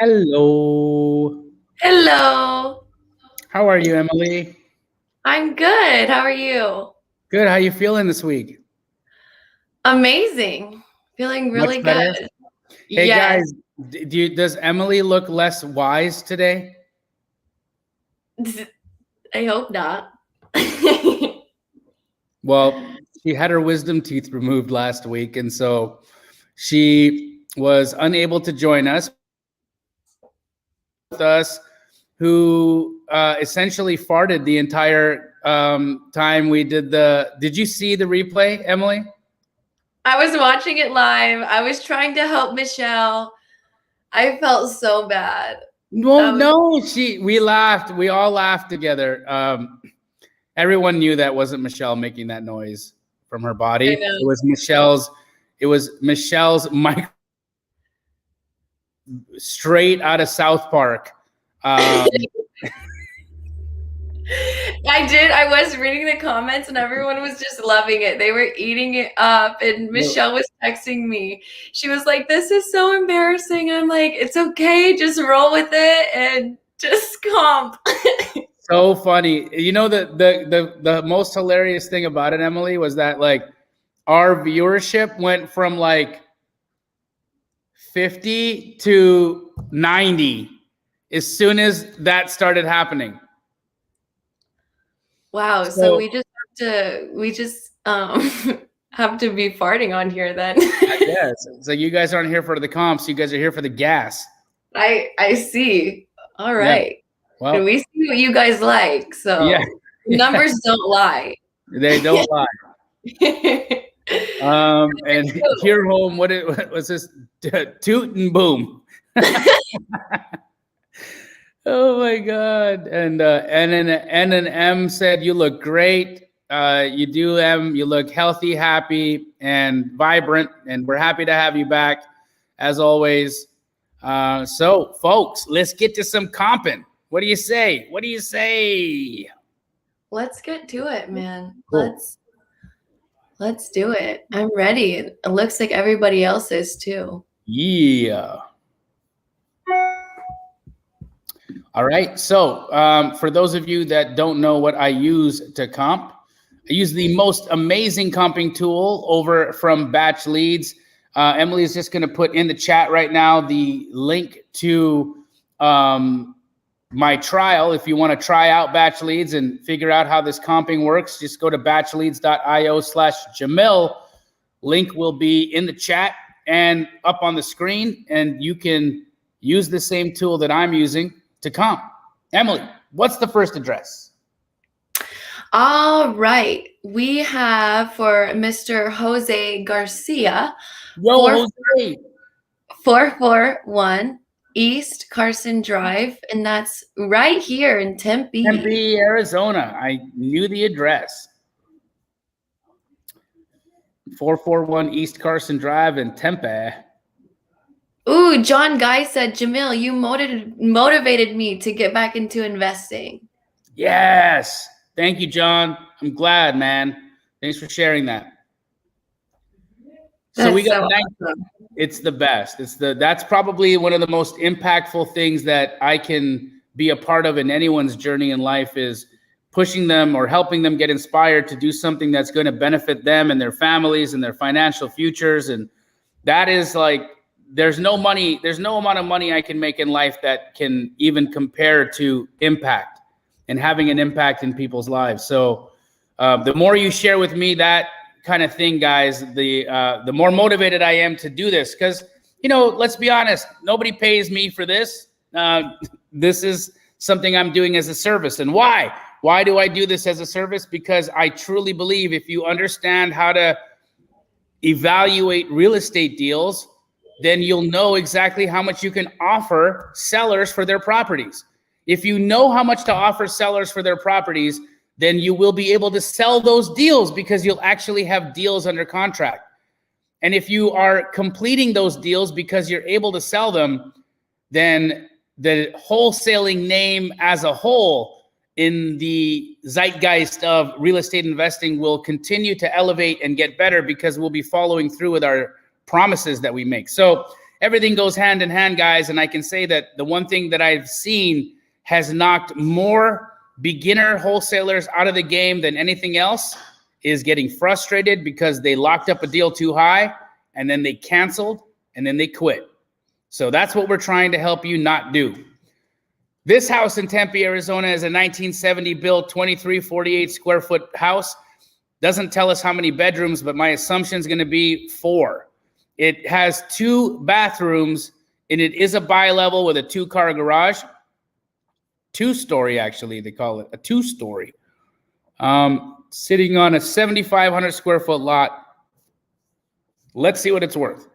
Hello. Hello. How are you, Emily? I'm good. How are you? Good. How you feeling this week? Amazing. Feeling Much really better. good. Hey Yes. guys, does Emily look less wise today? I hope not. Well, she had her wisdom teeth removed last week, and so she was unable to join us. With us, who essentially farted the entire time we did the. Did you see the replay, Emily? I was watching it live. I was trying to help Michelle. I felt so bad. No. We laughed. We all laughed together. Everyone knew that wasn't Michelle making that noise from her body. It was Michelle's. It was Michelle's mic straight out of South Park. I did. I was reading the comments and everyone was just loving it. They were eating it up. And Michelle was texting me. She was like, "This is so embarrassing." I'm like, "It's okay. Just roll with it and just comp." So funny. You know, the most hilarious thing about it, Emily, was that like our viewership went from like 50 to 90 as soon as that started happening. Wow. So we just have to be farting on here then. Yes. So you guys aren't here for the comps. You guys are here for the gas. I see. All right. Yeah. Well, and we see what you guys like. So yeah. Numbers don't lie. They don't lie. And here home, what was this? Toot and boom. Oh my God. And an M said, "You look great. You do, M. You look healthy, happy, and vibrant. And we're happy to have you back as always." So folks, let's get to some comping. What do you say? What do you say? Let's get to it, man. Cool. Let's do it. I'm ready. It looks like everybody else is too. Yeah. All right. So for those of you that don't know what I use to comp, I use the most amazing comping tool over from Batch Leads. Emily is just going to put in the chat right now the link to my trial. If you want to try out Batch Leads and figure out how this comping works, just go to batchleads.io/Jamil. Link will be in the chat and up on the screen, and you can use the same tool that I'm using to comp. Emily, what's the first address? All right. We have for Mr. Jose Garcia. Yo, Jose. 441 East Carson Drive, and that's right here in Tempe. Tempe, Arizona. I knew the address. 441 East Carson Drive in Tempe. Ooh, John Guy said, "Jamil, you motivated me to get back into investing." Yes. Thank you, John. I'm glad, man. Thanks for sharing that. So we got awesome. It's the best. That's probably one of the most impactful things that I can be a part of in anyone's journey in life is pushing them or helping them get inspired to do something that's going to benefit them and their families and their financial futures. And that is like, there's no amount of money I can make in life that can even compare to impact and having an impact in people's lives. So the more you share with me that kind of thing, guys, the more motivated I am to do this. Because, you know, let's be honest, nobody pays me for this. This is something I'm doing as a service. And why? Why do I do this as a service? Because I truly believe if you understand how to evaluate real estate deals, then you'll know exactly how much you can offer sellers for their properties. If you know how much to offer sellers for their properties, then you will be able to sell those deals because you'll actually have deals under contract. And if you are completing those deals because you're able to sell them, then the wholesaling name as a whole in the zeitgeist of real estate investing will continue to elevate and get better because we'll be following through with our promises that we make. So everything goes hand in hand, guys. And I can say that the one thing that I've seen has knocked more beginner wholesalers out of the game than anything else is getting frustrated because they locked up a deal too high and then they canceled and then they quit. So that's what we're trying to help you not do. This house in Tempe, Arizona is a 1970 built 2348 square foot house. Doesn't tell us how many bedrooms, but my assumption is going to be 4. It has 2 bathrooms and it is a bi-level with a 2-car garage. 2-story, actually, they call it a 2-story. Sitting on a 7,500 square foot lot. Let's see what it's worth.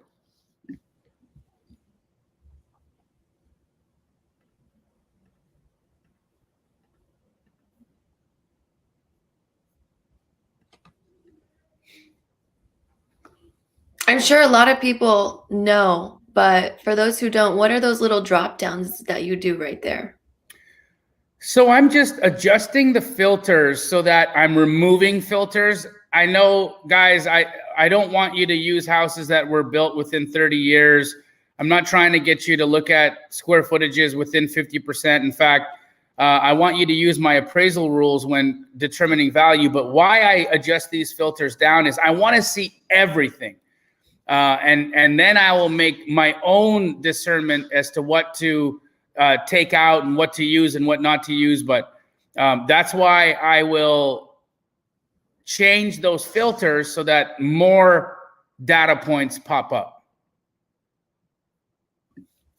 I'm sure a lot of people know, but for those who don't, what are those little drop downs that you do right there? So I'm just adjusting the filters so that I'm removing filters. I know, guys, I don't want you to use houses that were built within 30 years. I'm not trying to get you to look at square footages within 50%. In fact, I want you to use my appraisal rules when determining value. But why I adjust these filters down is I want to see everything. And then I will make my own discernment as to what to take out and what to use and what not to use. But that's why I will change those filters so that more data points pop up.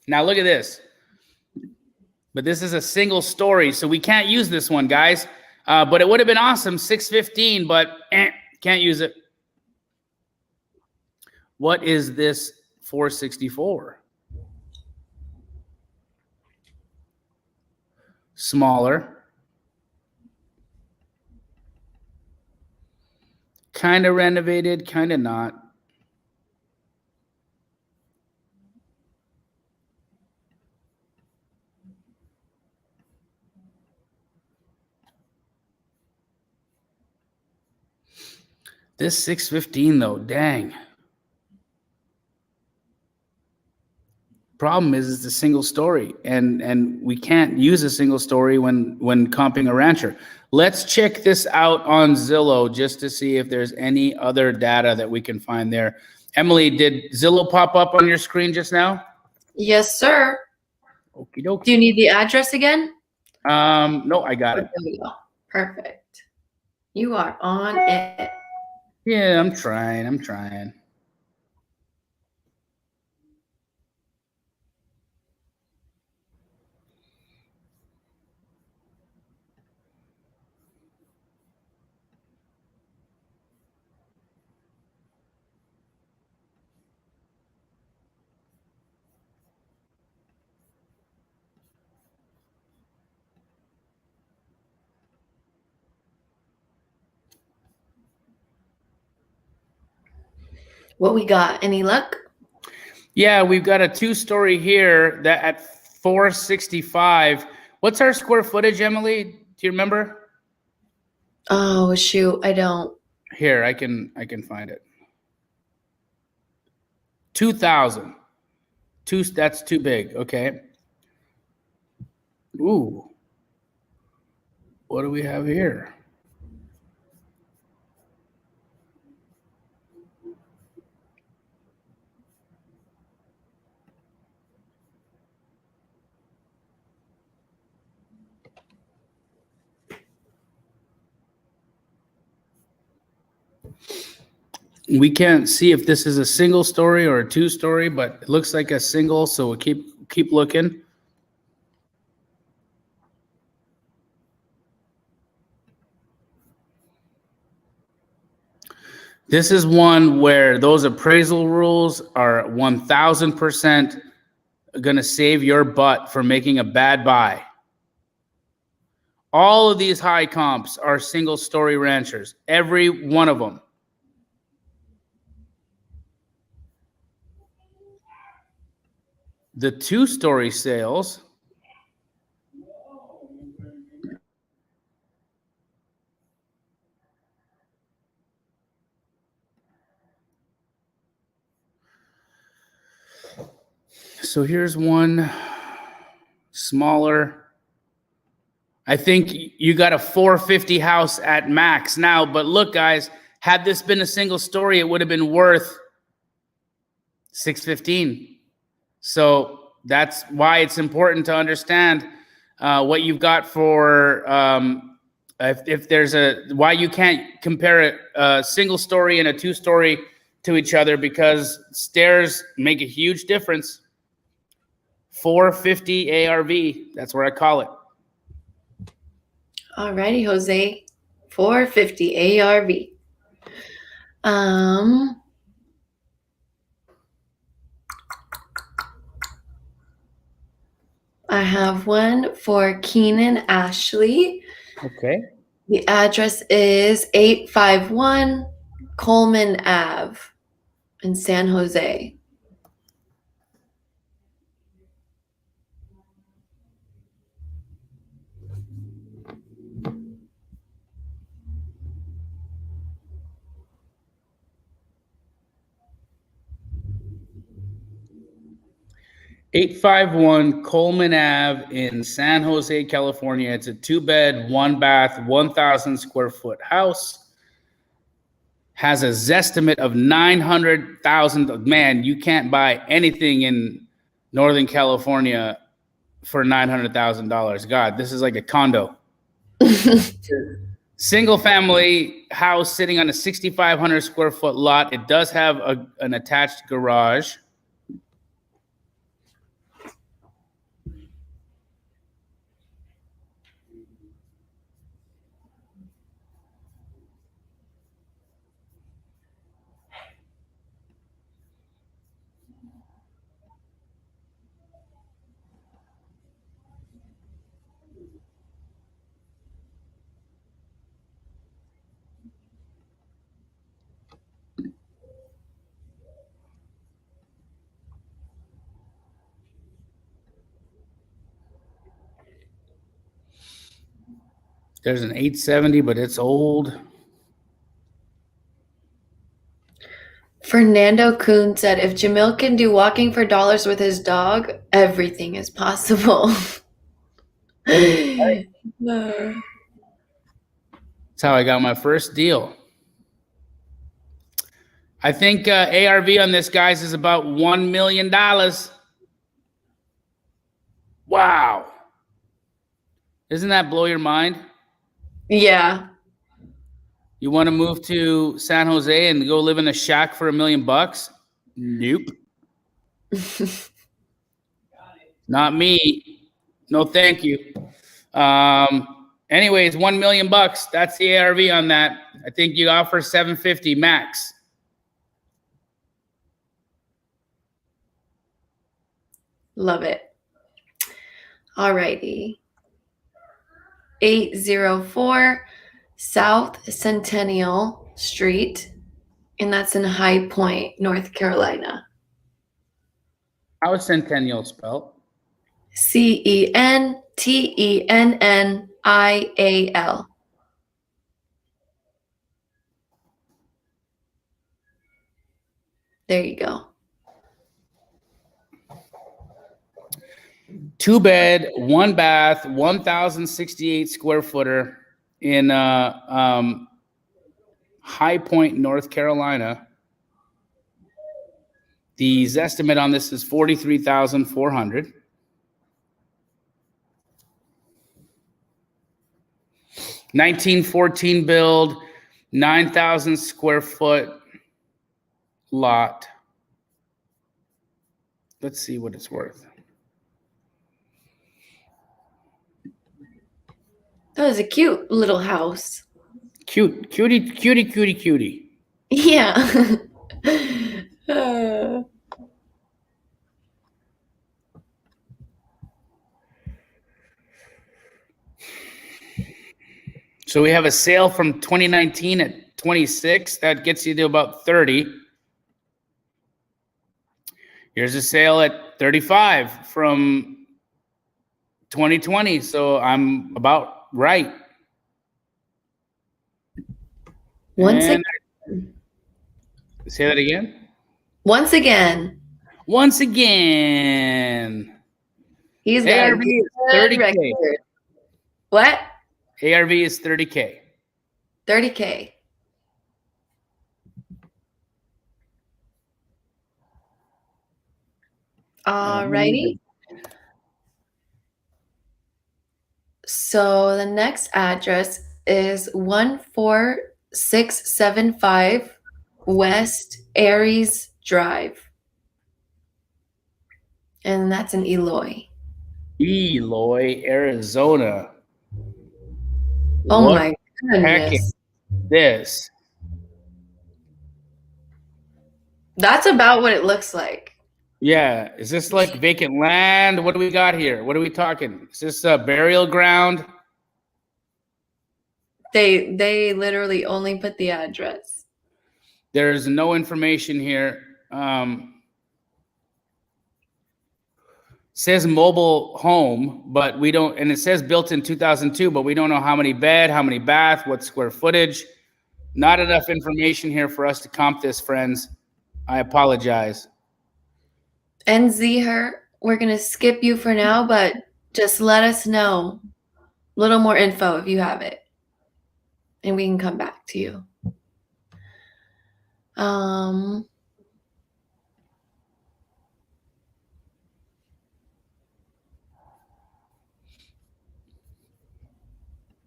Now look at this. But this is a single story, so we can't use this one, guys. But it would have been awesome, 615, but can't use it. What is this 464? Smaller. Kind of renovated, kind of not. This 615 though, dang. Problem is it's a single story, and we can't use a single story when comping a rancher. Let's check this out on Zillow just to see if there's any other data that we can find there. Emily, did Zillow pop up on your screen just now? Yes, sir. Okie dokie. Do you need the address again? No, I got it. There we go. Perfect. You are on it. Yeah, I'm trying. What we got? Any luck? Yeah, we've got a 2-story here that at 465. What's our square footage, Emily? Do you remember? Oh shoot, I don't. Here, I can find it. 2,000. That's too big. Okay. Ooh. What do we have here? We can't see if this is a single story or a 2-story, but it looks like a single, so we'll keep looking. This is one where those appraisal rules are 1,000% going to save your butt for making a bad buy. All of these high comps are single-story ranchers, every one of them. The 2-story sales So here's one smaller. I think you got a 450 house at max now, but look, guys, had this been a single story, it would have been worth 615. So that's why it's important to understand what you've got for if there's why you can't compare a single story and a two-story to each other, because stairs make a huge difference. 450 ARV, that's where I call it. Alrighty, Jose. 450 ARV. I have one for Keenan Ashley. Okay. The address is 851 Coleman Ave in San Jose. $851 Coleman Ave in San Jose, California. It's a 2-bed, 1-bath, 1,000 square foot house. Has a zestimate of $900,000. Man, you can't buy anything in Northern California for $900,000. God, this is like a condo. Single family house sitting on a 6,500 square foot lot. It does have an attached garage. There's an 870, but it's old. Fernando Kuhn said, if Jamil can do walking for dollars with his dog, everything is possible. That's how I got my first deal. I think ARV on this, guys, is about $1 million. Wow. Doesn't that blow your mind? Yeah. You want to move to San Jose and go live in a shack for $1 million? Nope. Not me. No, thank you. Anyways, $1 million. That's the ARV on that. I think you offer 750 max. Love it. All righty. 804 South Centennial Street, and that's in High Point, North Carolina. How is Centennial spelled? Centennial. There you go. 2-bed, 1-bath, 1,068 square footer in High Point, North Carolina. The estimate on this is $43,400. $1914 build, 9,000 square foot lot. Let's see what it's worth. That was a cute little house. Cutie. Yeah. So we have a sale from 2019 at 26. That gets you to about 30. Here's a sale at 35 from 2020. So I'm about right. Once again. Say that again. Once again. once again. He's got ARV is a good 30K. record. What? ARV is 30K. 30K. Alrighty. So the next address is 14675 West Aries Drive. And that's in Eloy. Eloy, Arizona. Oh What my heck goodness. is this? That's about what it looks like. Yeah. Is this like vacant land? What do we got here? What are we talking? Is this a burial ground? They literally only put the address. There's no information here. Says mobile home, but we don't, and it says built in 2002, but we don't know how many bed, how many bath, what square footage. Not enough information here for us to comp this, friends. I apologize. And Zher, we're going to skip you for now, but just let us know a little more info if you have it. And we can come back to you.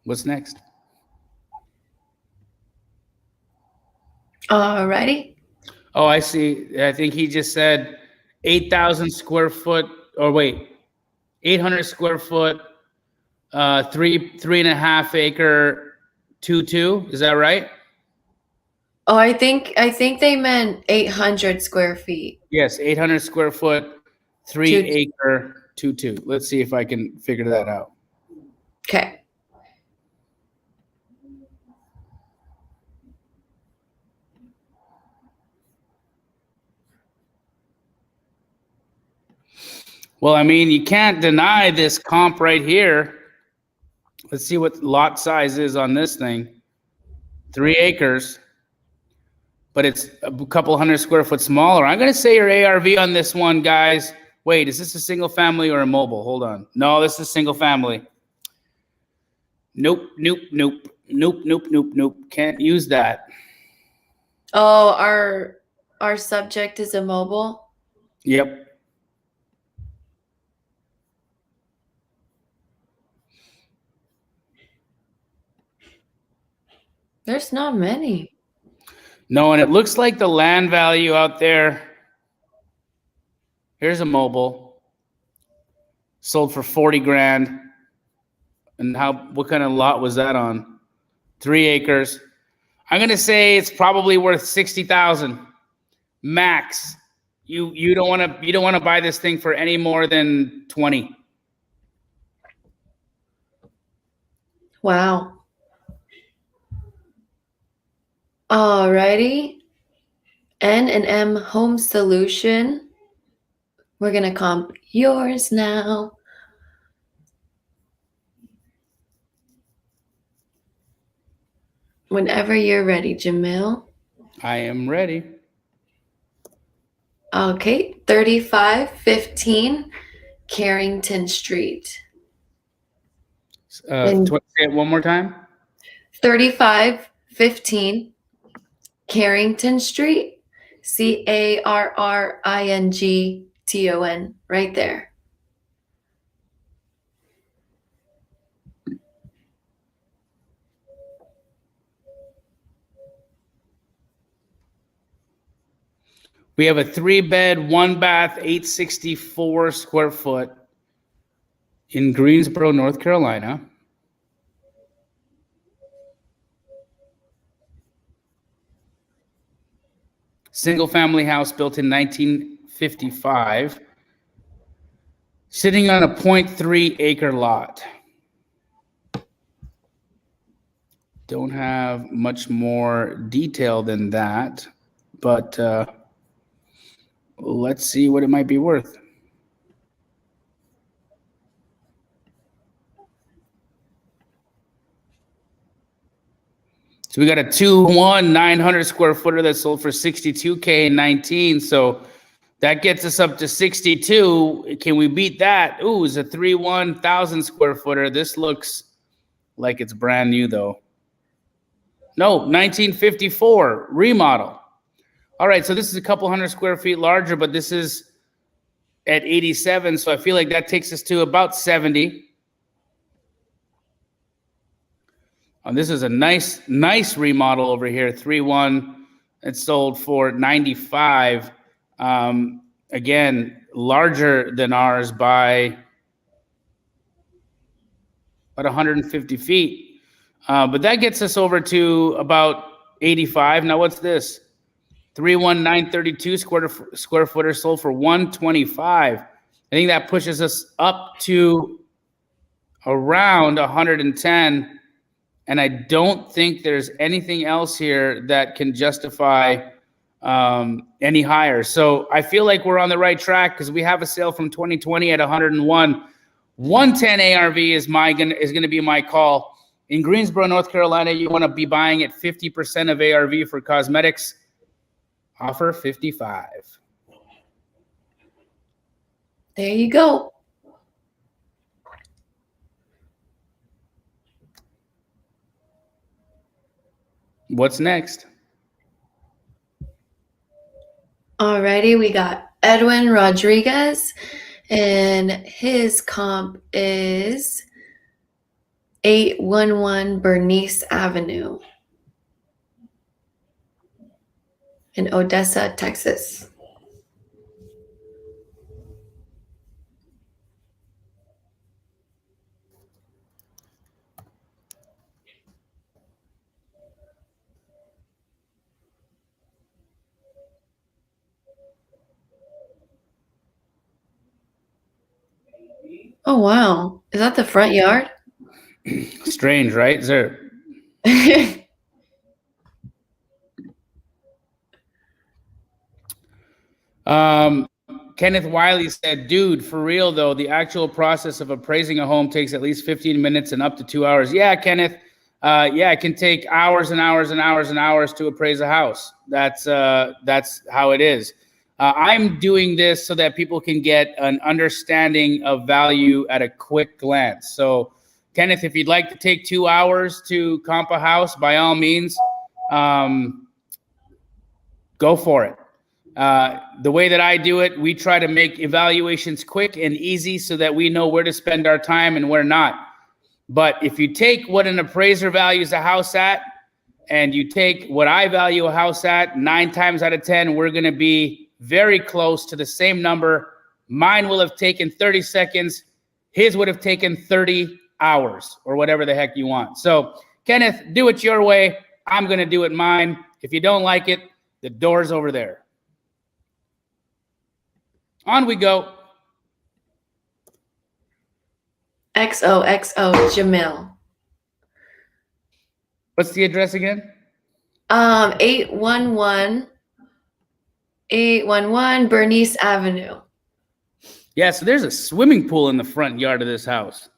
What's next? Alrighty. Oh, I see. I think he just said 8,000 square foot, or wait, 800 square foot, 3.5 acre 2.2. Is that right? Oh, I think they meant 800 square feet. Yes, 800 square foot, 3 Two- acre 2.2. Let's see if I can figure that out. Okay. Well, I mean, you can't deny this comp right here. Let's see what lot size is on this thing. 3 acres, but it's a couple hundred square foot smaller. I'm going to say your ARV on this one, guys. Wait, is this a single family or a mobile? Hold on. No, this is single family. Nope. Can't use that. Oh, our subject is a mobile? Yep. There's not many. No, and it looks like the land value out there. Here's a mobile. Sold for 40 grand. And what kind of lot was that on? 3 acres. I'm gonna say it's probably worth 60,000 max. You don't want to buy this thing for any more than 20. Wow. Alrighty. N&M Home Solution. We're going to comp yours now. Whenever you're ready, Jamil. I am ready. Okay, 3515 Carrington Street. Say it one more time. 3515 Carrington Street. Carrington, right there. We have a 3-bed, 1-bath, 864 square foot in Greensboro, North Carolina. Single family house built in 1955. Sitting on a 0.3 acre lot. Don't have much more detail than that, but let's see what it might be worth. So we got a 2-1 900 square footer that sold for 62K in 19. So That gets us up to 62. Can we beat that? Ooh, it's a 1,000 square footer. This looks like it's brand new though. No, 1954 remodel. All right, so this is a couple hundred square feet larger, but this is at 87, so I feel like that takes us to about 70. This is a nice remodel over here, 3-1. It sold for 95. Again, larger than ours by about 150 feet. But that gets us over to about 85. Now, what's this? 31932 square footer sold for 125. I think that pushes us up to around 110. And I don't think there's anything else here that can justify any higher. So I feel like we're on the right track because we have a sale from 2020 at 101. 110 ARV is going to be my call. In Greensboro, North Carolina, you want to be buying at 50% of ARV for cosmetics. Offer 55. There you go. What's next? Alrighty, we got Edwin Rodriguez, and his comp is 811 Bernice Avenue in Odessa, Texas. Oh, wow. Is that the front yard? Strange, right? Is there... Kenneth Wiley said, dude, for real though, the actual process of appraising a home takes at least 15 minutes and up to 2 hours. Yeah, Kenneth. Yeah, it can take hours and hours and hours and hours to appraise a house. That's how it is. I'm doing this so that people can get an understanding of value at a quick glance. So, Kenneth, if you'd like to take 2 hours to comp a house, by all means, go for it. The way that I do it, we try to make evaluations quick and easy so that we know where to spend our time and where not. But if you take what an appraiser values a house at and you take what I value a house at, 9 times out of 10, we're going to be very close to the same number. Mine will have taken 30 seconds. His would have taken 30 hours or whatever the heck you want. So, Kenneth, do it your way. I'm going to do it mine. If you don't like it, the door's over there. On we go. XOXO Jamil. What's the address again? 811 Bernice Avenue. Yeah, so there's a swimming pool in the front yard of this house.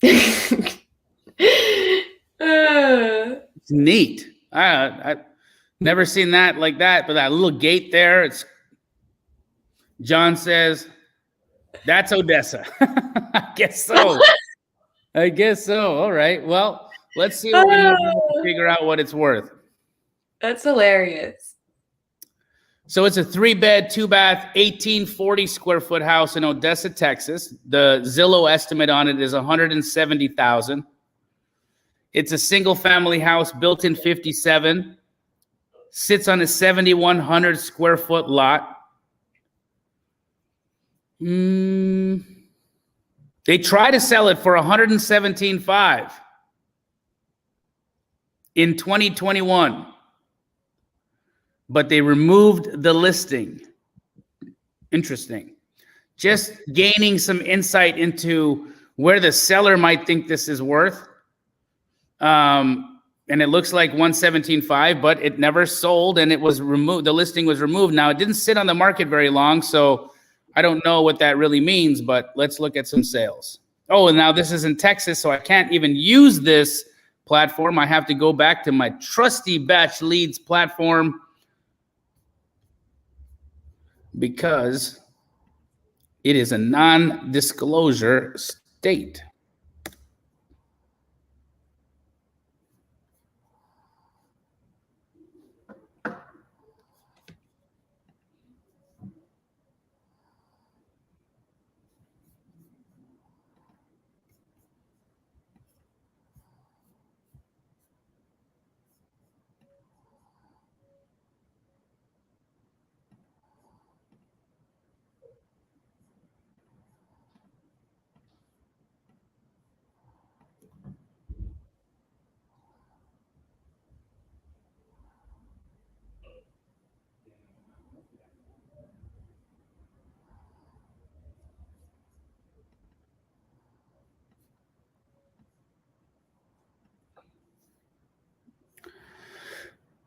Uh. It's neat. I've never seen that like that, but that little gate there, it's John says, that's Odessa. I guess so. I guess so. All right. Well, let's see what we can figure out what it's worth. That's hilarious. So it's a 3-bed, 2-bath, 1840 square foot house in Odessa, Texas. The Zillow estimate on it is $170,000. It's a single family house built in 57. Sits on a 7,100 square foot lot. They try to sell it for $117,500 in 2021, but they removed the listing. Interesting. Just gaining some insight into where the seller might think this is worth. And it looks like $117,500, but it never sold and it was removed. The listing was removed. Now it didn't sit on the market very long, so I don't know what that really means, but let's look at some sales. Oh, and now this is in Texas, so I can't even use this platform. I have to go back to my trusty Batch Leads platform. because it is a non-disclosure state.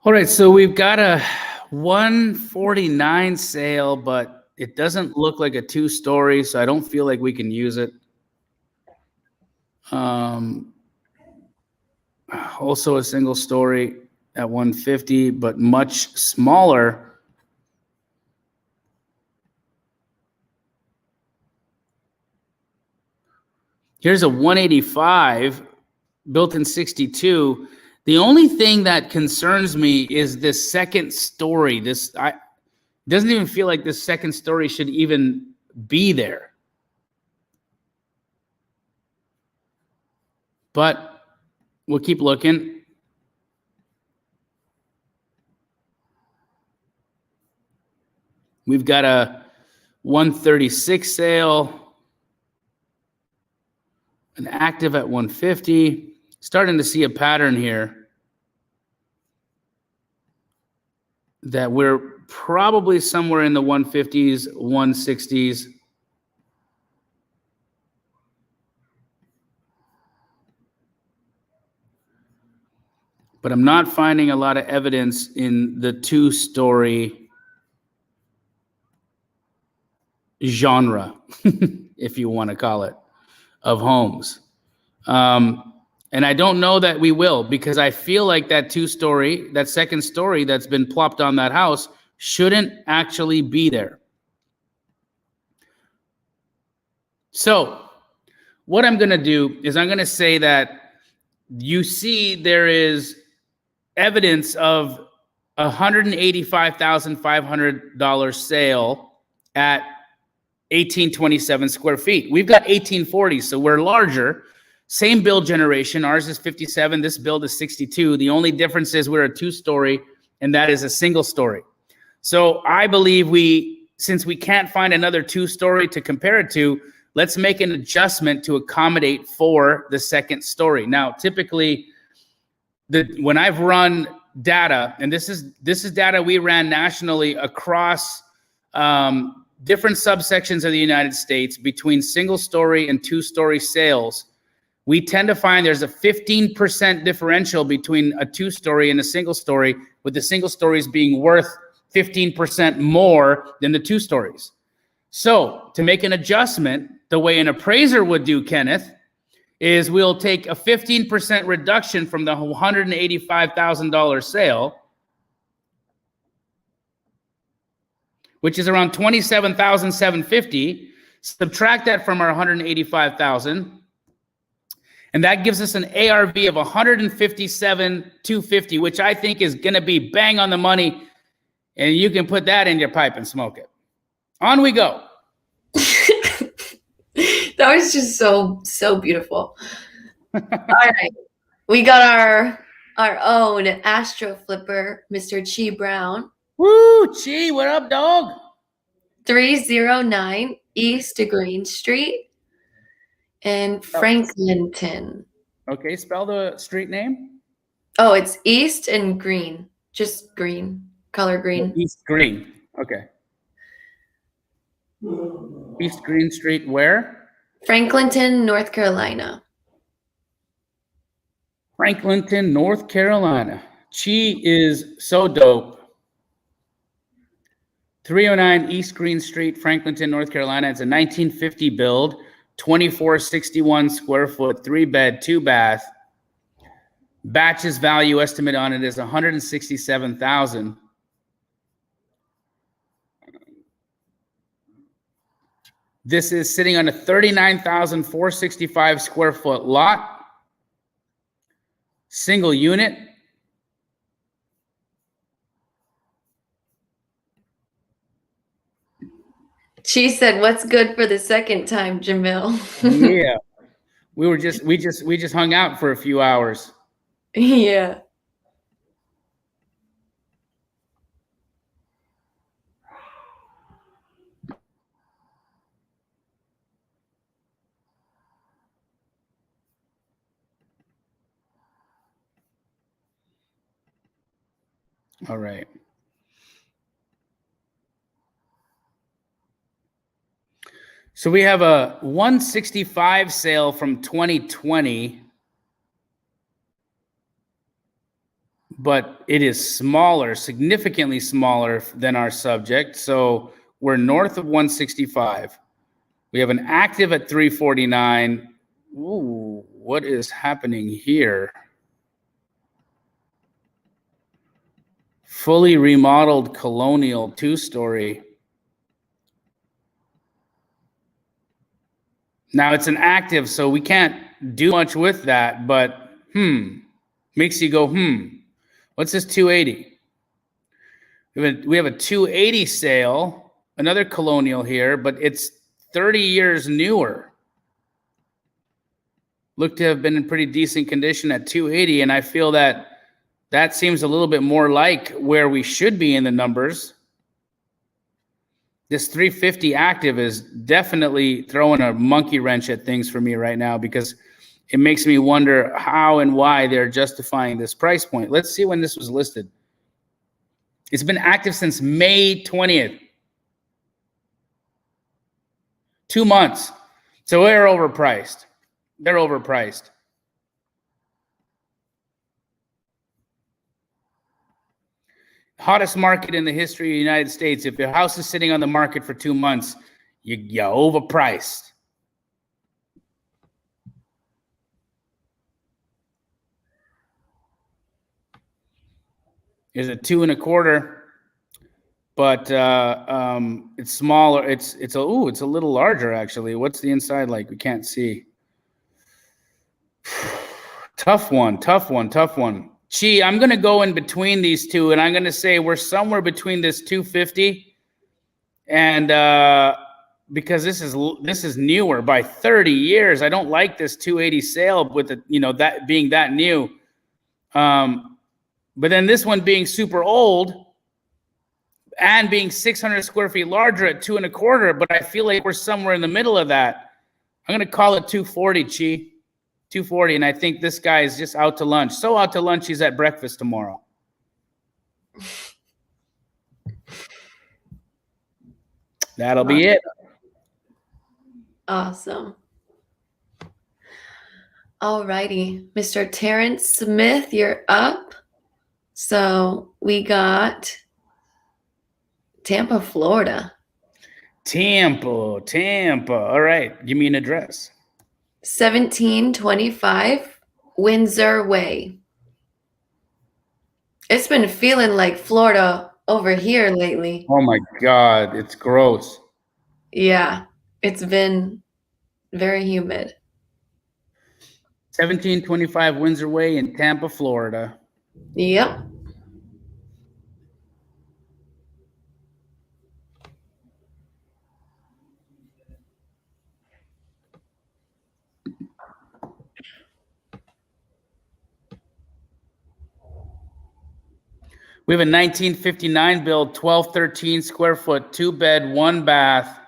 All right, so we've got a 149 sale, but it doesn't look like a two-story, so I don't feel like we can use it. Also a single story at 150, but much smaller. Here's a 185 built in 62. The only thing that concerns me is this second story. It doesn't even feel like this second story should even be there. But we'll keep looking. We've got a 136 sale, an active at 150. Starting to see a pattern here that we're probably somewhere in the 150s, 160s. But I'm not finding a lot of evidence in the two-story genre, if you want to call it, of homes. And I don't know that we will, because I feel like that two-story, that second story that's been plopped on that house shouldn't actually be there. So what I'm going to do is I'm going to say that you see there is evidence of $185,500 sale at 1827 square feet. We've got 1840, so we're larger. Same build generation. Ours is 57. This build is 62. The only difference is we're a two-story, and that is a single story. So I believe since we can't find another two-story to compare it to, let's make an adjustment to accommodate for the second story. Now, typically, when I've run data, and this is data we ran nationally across different subsections of the United States between single-story and two-story sales, we tend to find there's a 15% differential between a two-story and a single story, with the single stories being worth 15% more than the two stories. So to make an adjustment, the way an appraiser would do, Kenneth, is we'll take a 15% reduction from the $185,000 sale, which is around $27,750, subtract that from our $185,000, and that gives us an ARV of $157,250, which I think is going to be bang on the money, and you can put that in your pipe and smoke it. On we go. That was just so beautiful. All right. We got our own Astro Flipper, Mr. Chi Brown. Woo, Chi, what up, dog? 309 East Green Street in Franklinton. Okay, spell the street name. Oh, it's East and Green. Just green. Color green. East Green. Okay. East Green Street where? Franklinton, North Carolina. Franklinton, North Carolina. Chi is so dope. 309 East Green Street, Franklinton, North Carolina. It's a 1950 build, 2461 square foot, 3-bed, 2-bath. Batch's value estimate on it is $167,000. This is sitting on a 39,465 square foot lot. Single unit. She said, "What's good for the second time, Jamil?" Yeah. We just hung out for a few hours. Yeah. All right. So we have a 165 sale from 2020, but it is smaller, significantly smaller than our subject. So we're north of 165. We have an active at 349. Ooh, what is happening here? Fully remodeled colonial 2-story. Now it's an active, so we can't do much with that, but makes you go, what's this 280? We have a 280 sale, another colonial here, but it's 30 years newer. Looked to have been in pretty decent condition at 280, and I feel that seems a little bit more like where we should be in the numbers. This 350 active is definitely throwing a monkey wrench at things for me right now, because it makes me wonder how and why they're justifying this price point. Let's see when this was listed. It's been active since May 20th. 2 months. So they're overpriced. They're overpriced. Hottest market in the history of the United States. If your house is sitting on the market for 2 months, you're overpriced. There's a 2 1/4, but it's smaller. It's a little larger actually. What's the inside like? We can't see. Tough one. Gee, I'm going to go in between these two, and I'm going to say we're somewhere between this 250 and because this is newer by 30 years. I don't like this 280 sale with it, that being that new. But then this one being super old and being 600 square feet larger at 2 1/4, but I feel like we're somewhere in the middle of that. I'm going to call it 240, Chi. 240, and I think this guy is just out to lunch. So out to lunch, he's at breakfast tomorrow. That'll be it. Awesome. All righty. Mr. Terrence Smith, you're up. So we got Tampa, Florida. Tampa. All right. Give me an address. 1725 Windsor Way. It's been feeling like Florida over here lately. Oh my God, it's gross. Yeah, it's been very humid. 1725 Windsor Way in Tampa, Florida. Yep. We have a 1959 build, 1213 square foot, 2-bed, 1-bath.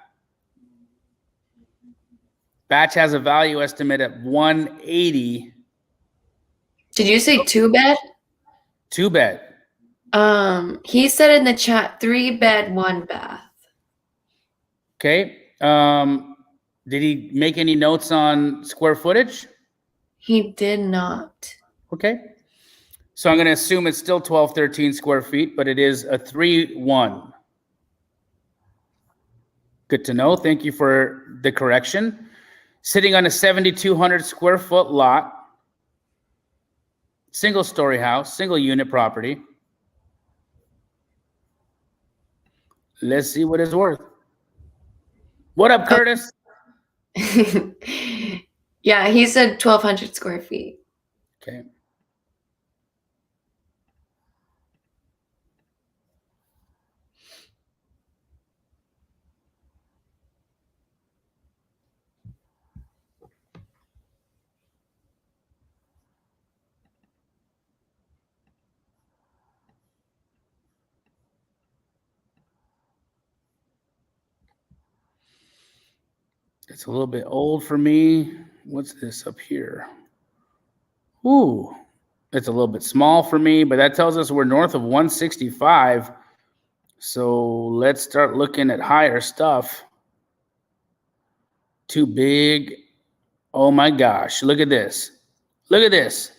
Batch has a value estimate at 180. Did you say 2-bed? 2-bed. He said in the chat 3-bed, 1-bath. Okay. Did he make any notes on square footage? He did not. Okay. So I'm going to assume it's still 1213 square feet, but it is a 3-1. Good to know. Thank you for the correction. Sitting on a 7,200 square foot lot. Single story house, single unit property. Let's see what it's worth. What up, Curtis? Yeah, he said 1,200 square feet. Okay. It's a little bit old for me. What's this up here? Ooh, it's a little bit small for me, but that tells us we're north of 165. So let's start looking at higher stuff. Too big. Oh my gosh, look at this. Look at this.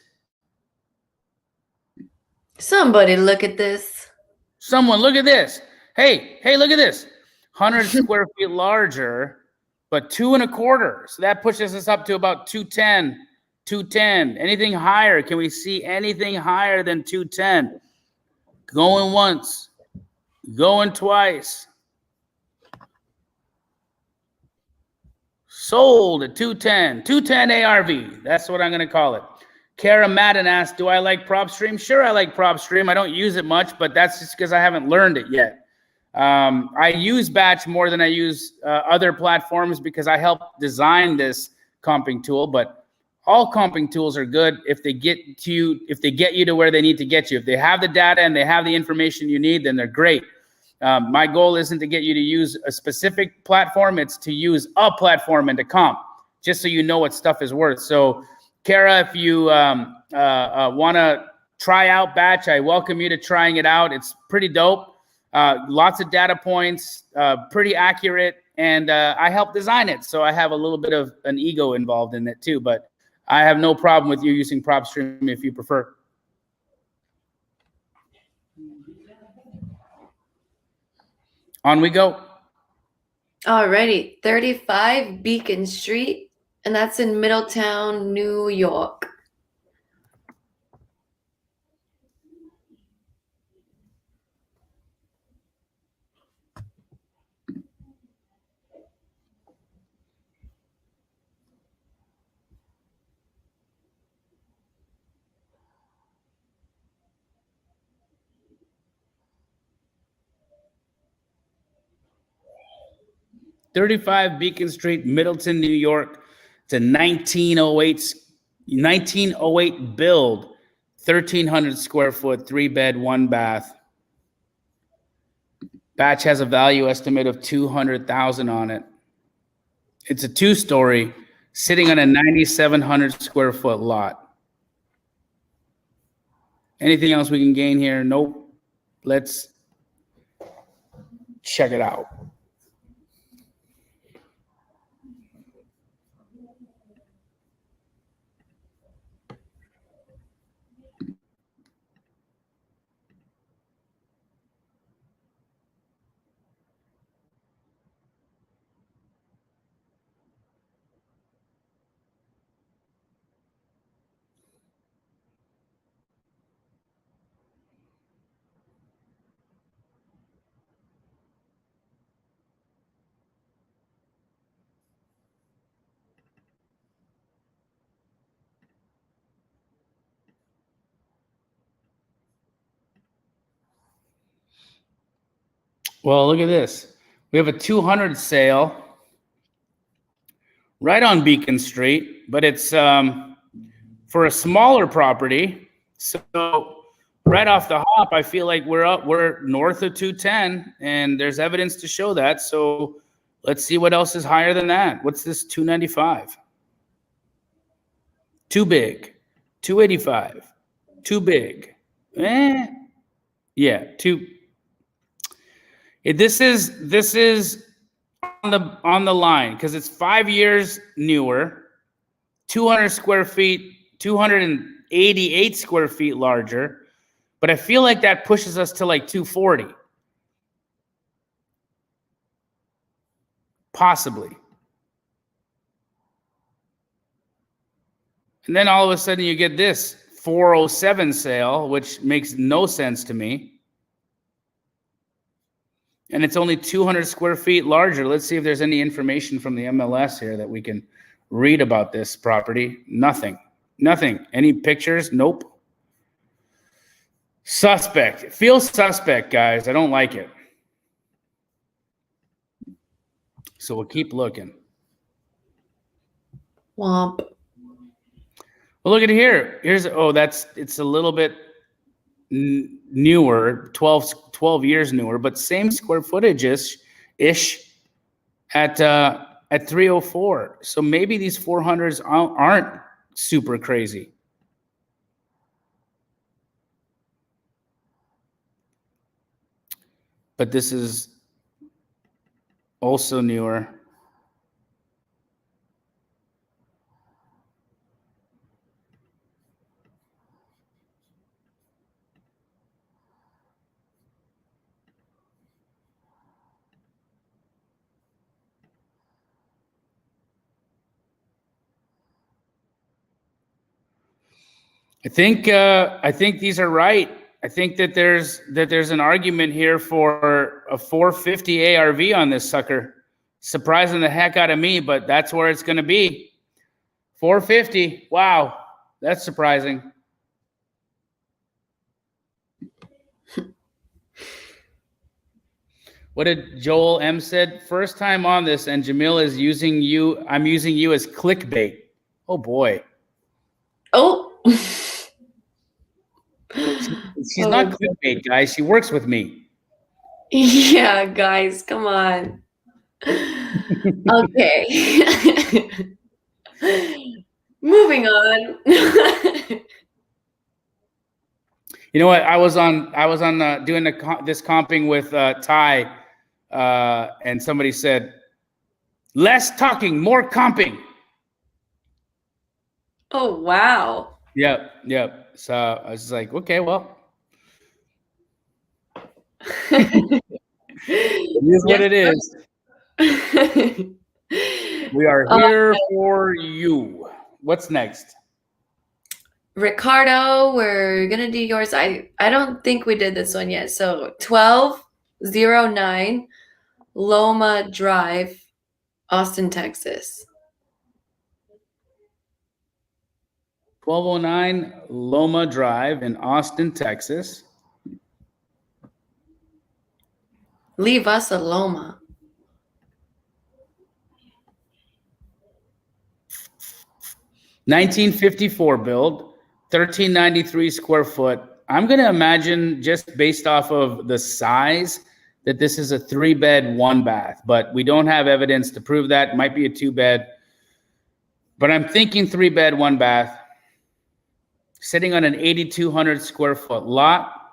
Somebody look at this. Someone look at this. Hey, look at this. 100 square feet larger, but 2.25. So that pushes us up to about 210. 210. Anything higher? Can we see anything higher than 210? Going once, going twice. Sold at 210. 210 ARV. That's what I'm going to call it. Kara Madden asked, do I like PropStream? Sure, I like PropStream. I don't use it much, but that's just because I haven't learned it yet. I use Batch more than I use other platforms because I help design this comping tool, but all comping tools are good if they get you to where they need to get you. If they have the data and they have the information you need, then they're great. My goal isn't to get you to use a specific platform. It's to use a platform and to comp, just so you know what stuff is worth. So, Kara, if you want to try out Batch, I welcome you to trying it out. It's pretty dope. Lots of data points, pretty accurate, and I helped design it. So I have a little bit of an ego involved in it too, but I have no problem with you using PropStream if you prefer. On we go. Alrighty, 35 Beacon Street, and that's in Middletown, New York. $35 Beacon Street, Middleton, New York. It's a 1908 build, 1,300 square foot, 3-bed, 1-bath. Batch has a value estimate of $200,000 on it. It's a 2-story, sitting on a 9,700 square foot lot. Anything else we can gain here? Nope. Let's check it out. Well, look at this. We have a 200 sale right on Beacon Street, but it's for a smaller property. So right off the hop, I feel like we're north of 210, and there's evidence to show that. So let's see what else is higher than that. What's this 295? Too big. 285. Too big. Yeah, this is on the line because it's 5 years newer, 200 square feet, 288 square feet larger, but I feel like that pushes us to like 240. Possibly. And then all of a sudden you get this 407 sale, which makes no sense to me. And it's only 200 square feet larger. Let's see if there's any information from the MLS here that we can read about this property. Nothing. Any pictures? Nope. Suspect. It feels suspect, guys. I don't like it. So we'll keep looking. Womp. Well, look at here. It's a little bit newer, 12 years newer, but same square footage ish at 304. So maybe these 400s aren't super crazy. But this is also newer. I think these are right. I think that there's an argument here for a 450 ARV on this sucker. Surprising the heck out of me, but that's where it's going to be. 450. Wow, that's surprising. What did Joel M said? First time on this, and Jamil is using you. I'm using you as clickbait. Oh boy. Oh. She's not clickbait, guys. She works with me. Yeah, guys, come on. Okay. Moving on. You know what? I was on doing this comping with Ty, and somebody said, "Less talking, more comping." Oh wow. Yep. So I was just like, okay, well, it is what it is. We are here for you. What's next? Ricardo, we're gonna do yours. I don't think we did this one yet. So 1209 Loma Drive, Austin, Texas. 1209 Loma Drive in Austin, Texas. Leave us a Loma. $1954 build, 1393 square foot. I'm going to imagine, just based off of the size, that this is a 3-bed, 1-bath, but we don't have evidence to prove that. It might be a 2-bed, but I'm thinking 3-bed, 1-bath. Sitting on an 8,200 square foot lot.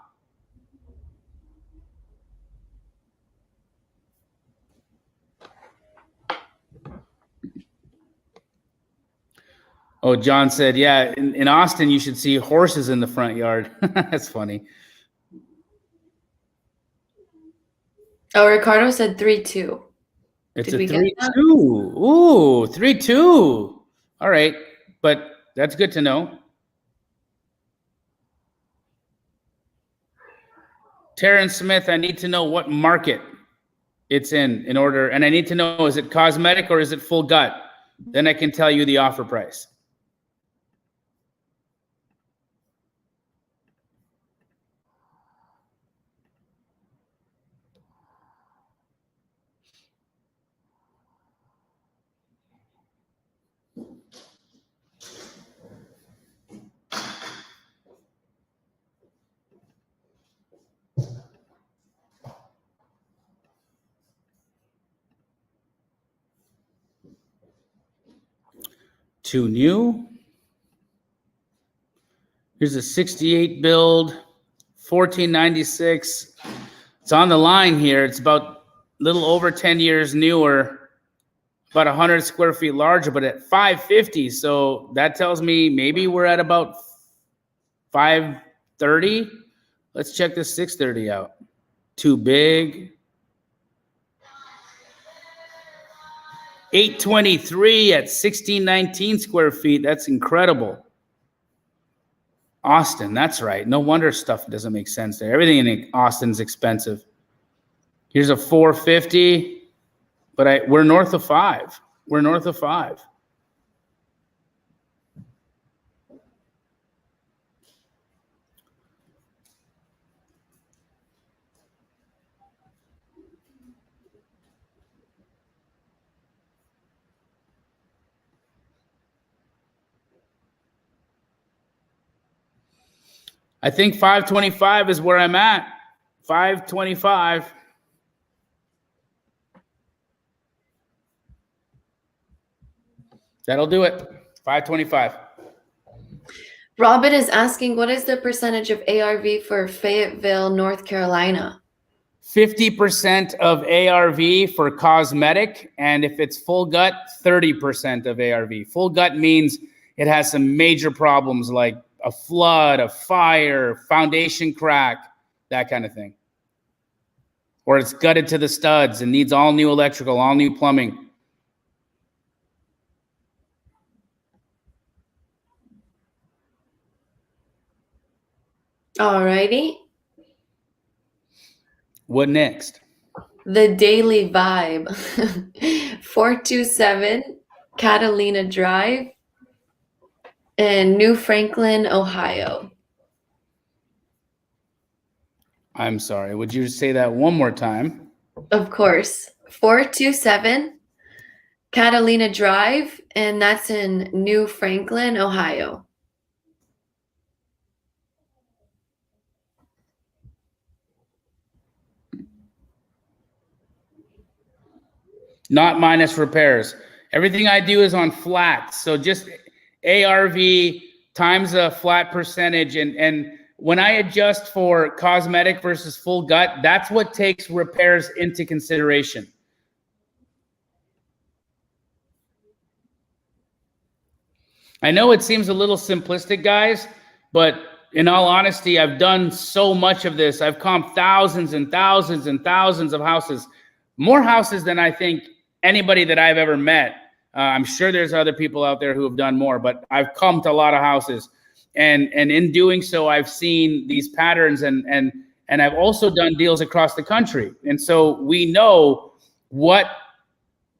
Oh, John said, yeah, in Austin, you should see horses in the front yard. That's funny. Oh, Ricardo said 3-2. It's a 3-2. Ooh, 3-2. All right, but that's good to know. Terrence Smith, I need to know what market it's in order, and I need to know, is it cosmetic or is it full gut? Then I can tell you the offer price. Two new. Here's a 68 build, 1496. It's on the line here. It's about a little over 10 years newer, about 100 square feet larger, but at 550. So that tells me maybe we're at about 530. Let's check this 630 out. Too big. 823 at 1619 square feet. That's incredible. Austin, that's right. No wonder stuff doesn't make sense there. Everything in Austin's expensive. Here's a 450, but we're north of 5. We're north of 5. I think 525 is where I'm at. 525. That'll do it. 525. Robin is asking, what is the percentage of ARV for Fayetteville, North Carolina? 50% of ARV for cosmetic, and if it's full gut, 30% of ARV. Full gut means it has some major problems like a flood, a fire, foundation crack, that kind of thing. Or it's gutted to the studs and needs all new electrical, all new plumbing. Alrighty. What next? The Daily Vibe. 427 Catalina Drive in New Franklin, Ohio. I'm sorry. Would you say that one more time? Of course. 427 Catalina Drive, and that's in New Franklin, Ohio. Not minus repairs. Everything I do is on flats. So just ARV times a flat percentage. And when I adjust for cosmetic versus full gut, that's what takes repairs into consideration. I know it seems a little simplistic, guys, but in all honesty, I've done so much of this. I've comped thousands and thousands and thousands of houses, more houses than I think anybody that I've ever met. I'm sure there's other people out there who have done more, but I've comped a lot of houses. And in doing so, I've seen these patterns and I've also done deals across the country. And so we know what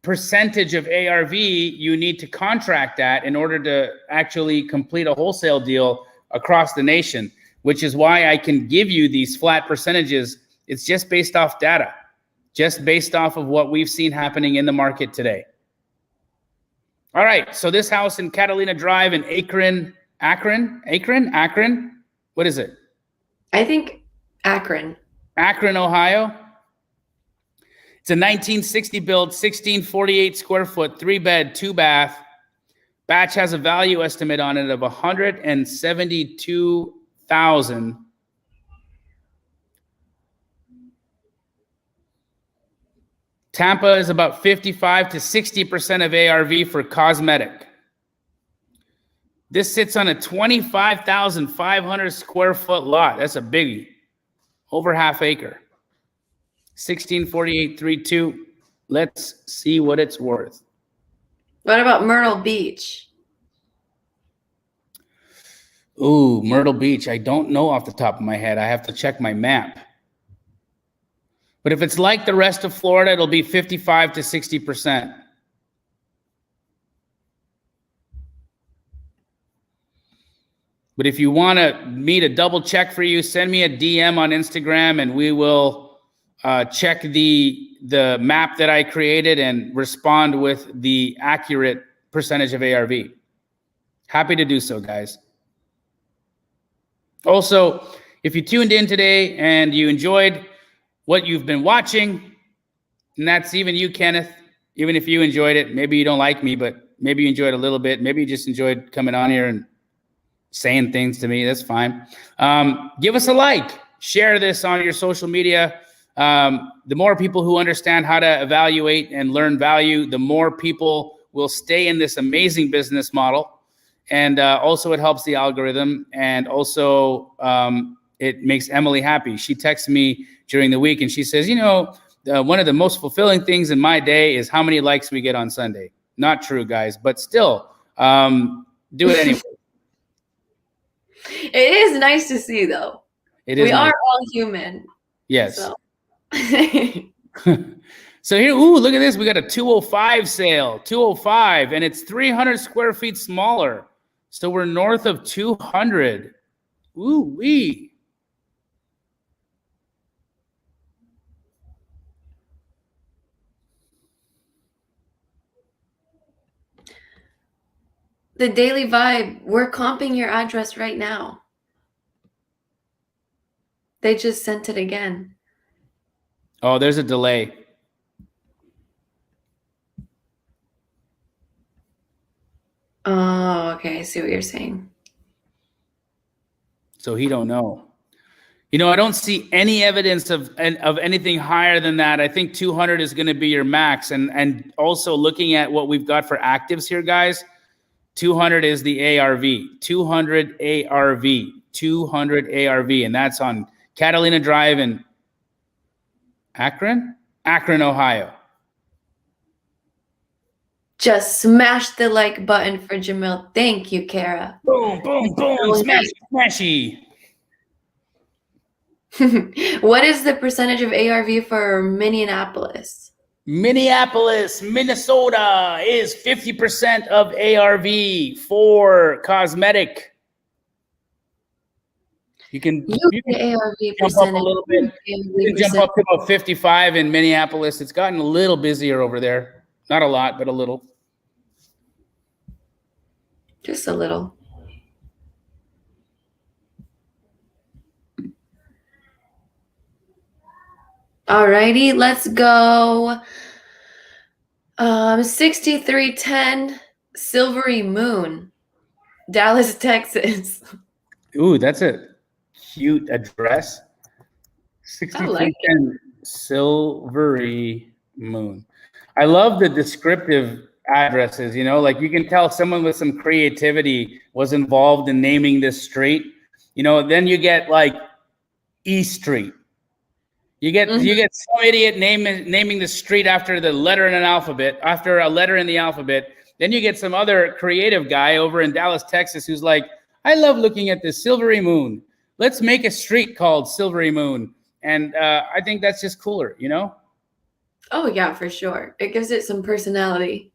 percentage of ARV you need to contract at in order to actually complete a wholesale deal across the nation, which is why I can give you these flat percentages. It's just based off data, just based off of what we've seen happening in the market today. All right, so this house in Catalina Drive in Akron. What is it? I think Akron. Akron, Ohio. It's a 1960 build, 1648 square foot, 3-bed, 2-bath. Batch has a value estimate on it of $172,000. Tampa is about 55 to 60% of ARV for cosmetic. This sits on a 25,500 square foot lot. That's a biggie. Over half acre. 1648.32. Let's see what it's worth. What about Myrtle Beach? Ooh, Myrtle Beach. I don't know off the top of my head. I have to check my map. But if it's like the rest of Florida, it'll be 55 to 60%. But if you want me to double check for you, send me a DM on Instagram and we will check the map that I created and respond with the accurate percentage of ARV. Happy to do so, guys. Also, if you tuned in today and you enjoyed what you've been watching, and that's even you, Kenneth, even if you enjoyed it, maybe you don't like me, but maybe you enjoyed a little bit. Maybe you just enjoyed coming on here and saying things to me. That's fine. Give us a like. Share this on your social media. The more people who understand how to evaluate and learn value, the more people will stay in this amazing business model. And also it helps the algorithm. And also it makes Emily happy. She texts me during the week and she says, one of the most fulfilling things in my day is how many likes we get on Sunday. Not true, guys, but still do it anyway. It is nice to see, though. We are all human. Yes. So. So here, ooh, look at this. We got a 205 sale, 205, and it's 300 square feet smaller. So we're north of 200. Ooh wee. The Daily Vibe, we're comping your address right now. They just sent it again. Oh, there's a delay. Oh, okay. I see what you're saying. So he don't know. You know, I don't see any evidence of anything higher than that. I think 200 is going to be your max. And also looking at what we've got for actives here, guys, 200 is the ARV, 200 ARV, 200 ARV. And that's on Catalina Drive in Akron, Ohio. Just smash the like button for Jamil. Thank you, Kara. Boom, boom, boom. Smashy, smashy. What is the percentage of ARV for Minneapolis? Minneapolis, Minnesota is 50% of ARV for cosmetic. You can ARV jump up a little bit. You can jump up to about 55 in Minneapolis. It's gotten a little busier over there. Not a lot, but a little. Just a little. Alrighty, let's go. 6310 Silvery Moon, Dallas, Texas. Ooh, that's a cute address. 6310 Silvery Moon. I love the descriptive addresses, you know, like you can tell someone with some creativity was involved in naming this street. You know, then you get like E Street. You get some idiot naming the street after the letter in an alphabet, after a letter in the alphabet. Then you get some other creative guy over in Dallas, Texas, who's like, I love looking at this Silvery Moon. Let's make a street called Silvery Moon. And I think that's just cooler, you know? Oh, yeah, for sure. It gives it some personality.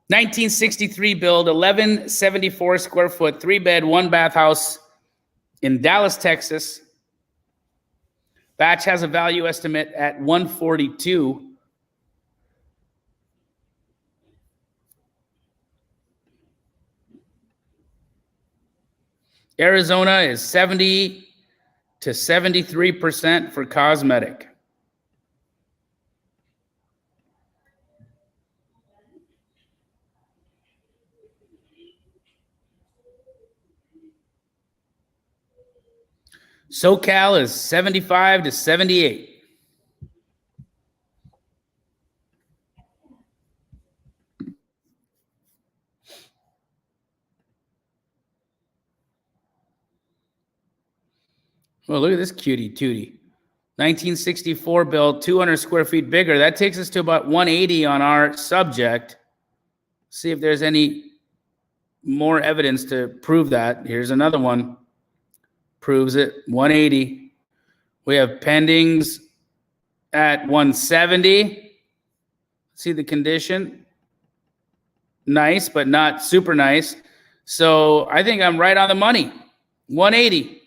1963 build, 1174 square foot, 3-bed, 1-bath house in Dallas, Texas. Batch has a value estimate at 142. Arizona is 70 to 73% for cosmetic. SoCal is 75 to 78. Well, look at this cutie tootie. 1964 build, 200 square feet bigger. That takes us to about 180 on our subject. See if there's any more evidence to prove that. Here's another one. Proves it. 180. We have pendings at 170. See the condition. Nice, but not super nice. So I think I'm right on the money. 180.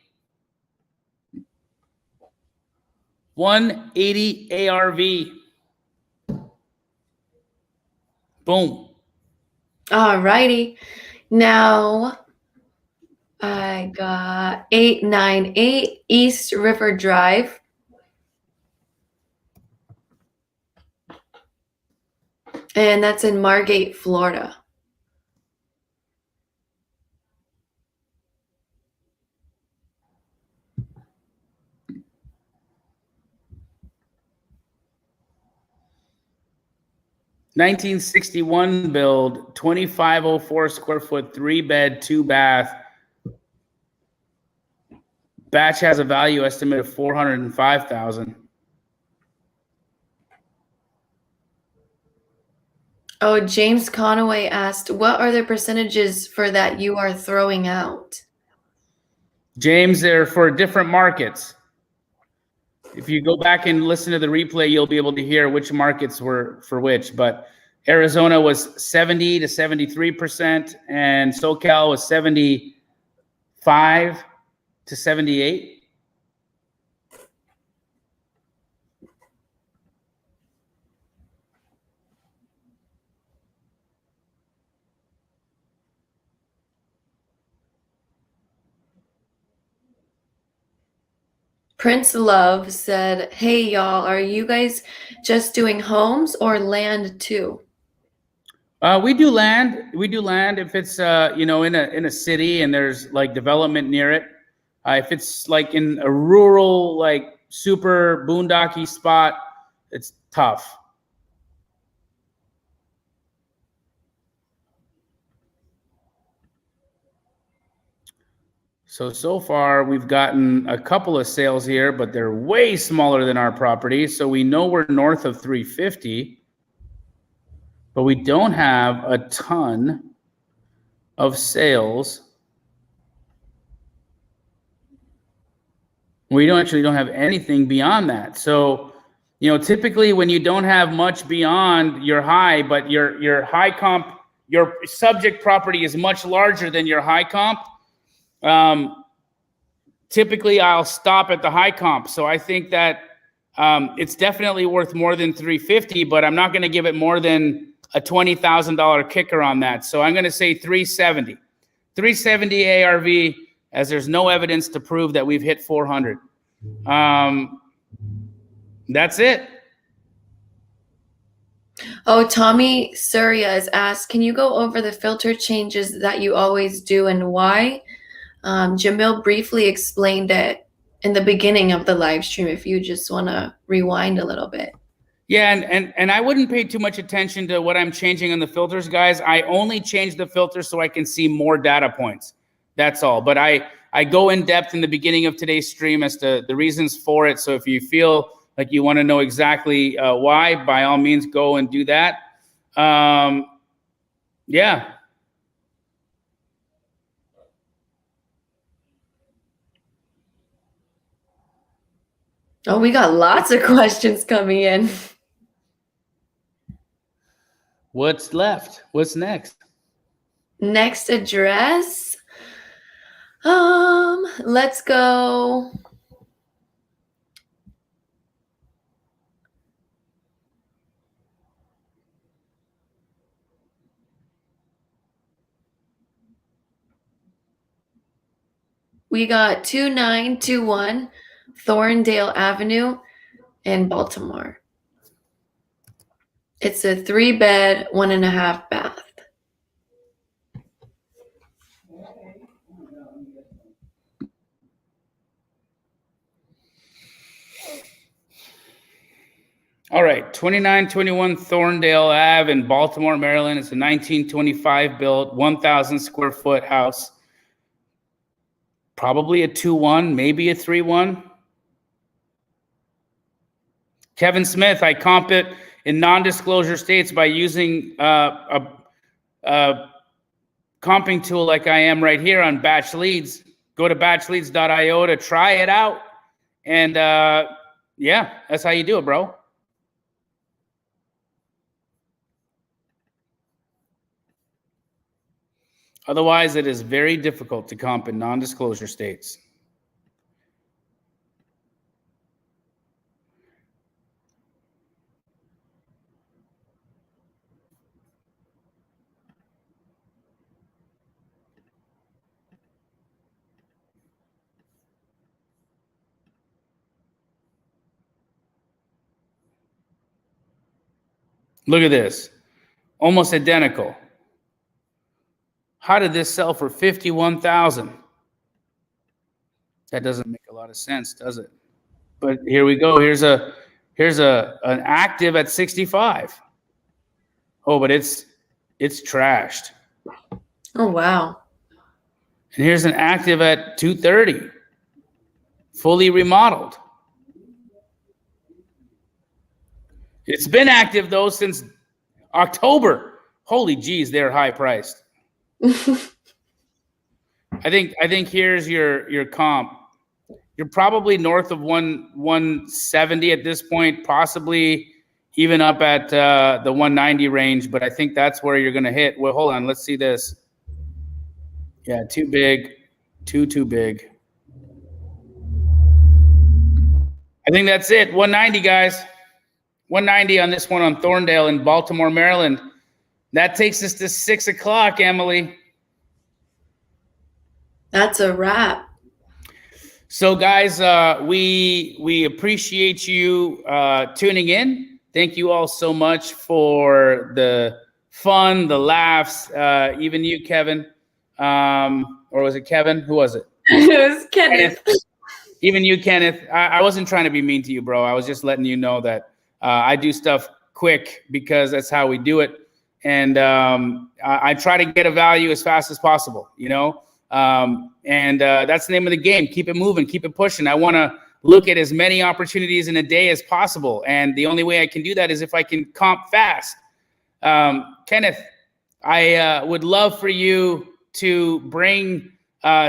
180 ARV. Boom. All righty. Now I got 898 East River Drive. And that's in Margate, Florida. (1961) build, 2504 square foot, 3-bed, 2-bath. Batch has a value estimate of 405,000. Oh, James Conaway asked, what are the percentages for that you are throwing out? James, they're for different markets. if you go back and listen to the replay, you'll be able to hear which markets were for which. But Arizona was 70 to 73%, and SoCal was 75 to 78. Prince Love said, "Hey y'all, are you guys just doing homes or land too?" We do land. We do land if it's in a city and there's like development near it. If it's like in a rural, like super boondocky spot, it's tough. So far, we've gotten a couple of sales here, but they're way smaller than our property. So we know we're north of 350, but we don't have a ton of sales. We don't have anything beyond that. So, typically when you don't have much beyond your high, but your high comp, your subject property is much larger than your high comp, typically I'll stop at the high comp. So I think that it's definitely worth more than 350, but I'm not going to give it more than a $20,000 kicker on that. So I'm going to say 370 ARV, as there's no evidence to prove that we've hit 400. That's it. Oh, Tommy Surya has asked, can you go over the filter changes that you always do and why? Jamil briefly explained it in the beginning of the live stream, if you just want to rewind a little bit. Yeah, and I wouldn't pay too much attention to what I'm changing on the filters, guys. I only change the filters so I can see more data points. That's all. But I go in depth in the beginning of today's stream as to the reasons for it. So if you feel like you want to know exactly why, by all means, go and do that. Yeah. Oh, we got lots of questions coming in. What's left? What's next? Next address. Let's go. We got 2921 Thorndale Avenue in Baltimore. It's a 3-bed, 1.5 bath. All right, 2921 Thorndale Ave in Baltimore, Maryland. It's a 1925 built, 1,000 square foot house. Probably a 2-1, maybe a 3-1. Kevin Smith, I comp it in non-disclosure states by using a comping tool like I am right here on Batch Leads. Go to batchleads.io to try it out. And yeah, that's how you do it, bro. Otherwise, it is very difficult to comp in non-disclosure states. Look at this. Almost identical. How did this sell for $51,000? That doesn't make a lot of sense, does it? But here we go. Here's an active at 65. Oh, but it's trashed. Oh, wow. And here's an active at 230, fully remodeled. It's been active though since October. Holy geez, they're high priced. I think here's your comp. you're probably north of 170 at this point, possibly even up at the 190 range. But I think that's where you're going to hit. Well, hold on. Let's see this. Yeah, too big. Too big. I think that's it. 190, guys. 190 on this one on Thorndale in Baltimore, Maryland. That takes us to 6 o'clock, Emily. That's a wrap. So, guys, we appreciate you tuning in. Thank you all so much for the fun, the laughs, even you, Kevin. Or was it Kevin? Who was it? It was Kenneth. Even you, Kenneth. I wasn't trying to be mean to you, bro. I was just letting you know that I do stuff quick because that's how we do it. And I try to get a value as fast as possible, you know? And that's the name of the game. Keep it moving, keep it pushing. I want to look at as many opportunities in a day as possible. And the only way I can do that is if I can comp fast. Kenneth, I would love for you to bring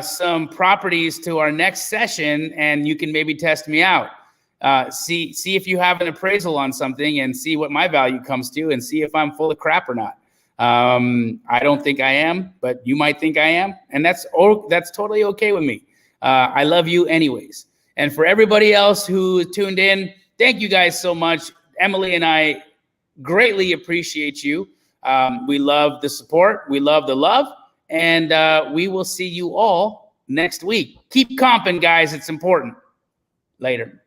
some properties to our next session, and you can maybe test me out. See if you have an appraisal on something and see what my value comes to and see if I'm full of crap or not. I don't think I am, but you might think I am. And that's totally okay with me. I love you anyways. And for everybody else who tuned in, thank you guys so much. Emily and I greatly appreciate you. We love the support. We love the love. And we will see you all next week. Keep comping, guys. It's important. Later.